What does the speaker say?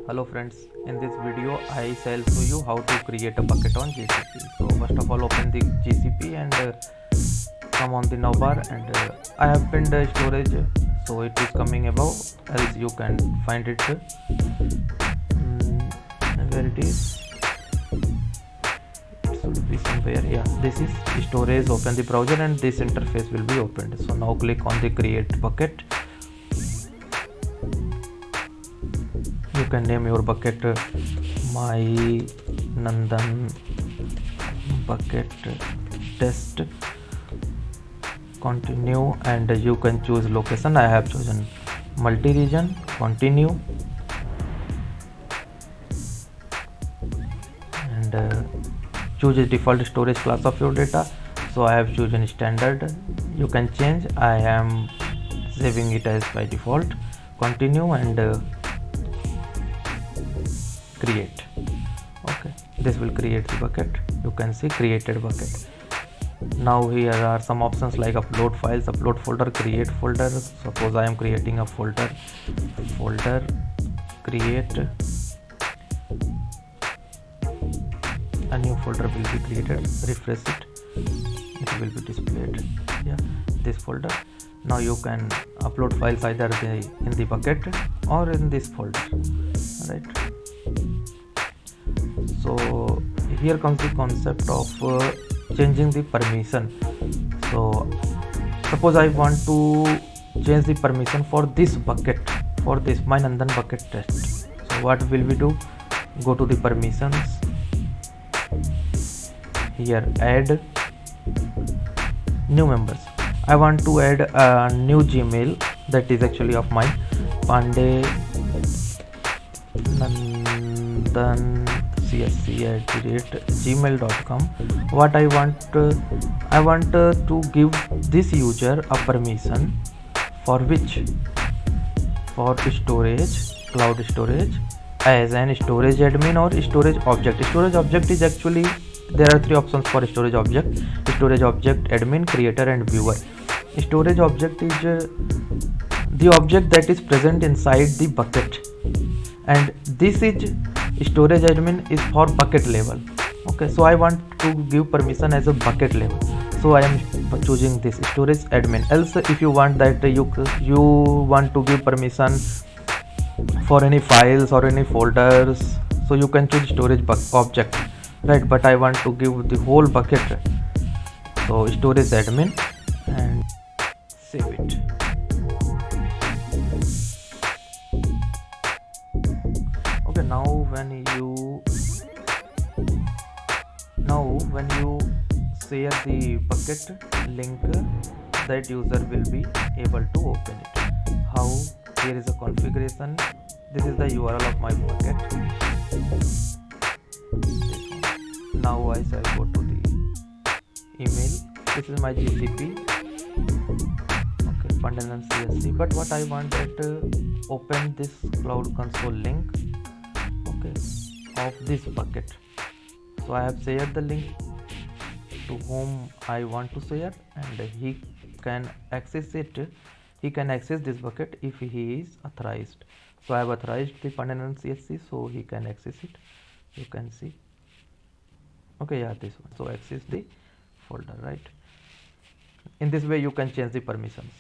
Hello friends, in this video I shall show you how to create a bucket on GCP. So first of all open the GCP and come on the navbar and I have pinned the storage, so it is coming above, else you can find it where it is. It should be somewhere. Yeah, this is storage. Open the browser and this interface will be opened. So now click on the create bucket. You can name your bucket my Nandan bucket test. Continue and you can choose location. I have chosen multi-region. Continue and choose a default storage class of your data. So I have chosen standard. You can change. I am saving it as by default. Continue and create. Okay, this will create the bucket. You can see created bucket. Now here are some options like upload files, upload folder, create folder. Suppose I am creating a folder, create a new folder will be created. Refresh it, it will be displayed. Yeah, this folder. Now you can upload files either in the bucket or in this folder, right? So here comes the concept of changing the permission. So suppose I want to change the permission for this bucket, for this my Nandan bucket test. So what will we do? Go to the permissions, here add new members. I want to add a new Gmail, that is actually of mine, Pandey Nandan csc@gmail.com. What I want to give this user a permission for which? For storage, cloud storage, as an storage admin or storage object. Storage object is actually, there are three options for storage object: storage object, admin, creator and viewer. Storage object is the object that is present inside the bucket, and this is storage admin is for bucket level. Okay, so I want to give permission as a bucket level, so I am choosing this storage admin. Else if you want that you want to give permission for any files or any folders, so you can choose storage object, right? But I want to give the whole bucket, so storage admin and save it. Okay, now when you share the bucket link, that user will be able to open it. How? Here is a configuration. This is the URL of my bucket. Now I shall go to the email. This is my GCP. Okay, Pandanan CSC. But what I want that open this Cloud Console link, okay, of this bucket. So I have shared the link to whom I want to share, and he can access it. He can access this bucket if he is authorized. So I have authorized the Pandanan CSC, so he can access it. You can see. Okay, yeah, this one. So access the folder, right? In this way you can change the permissions.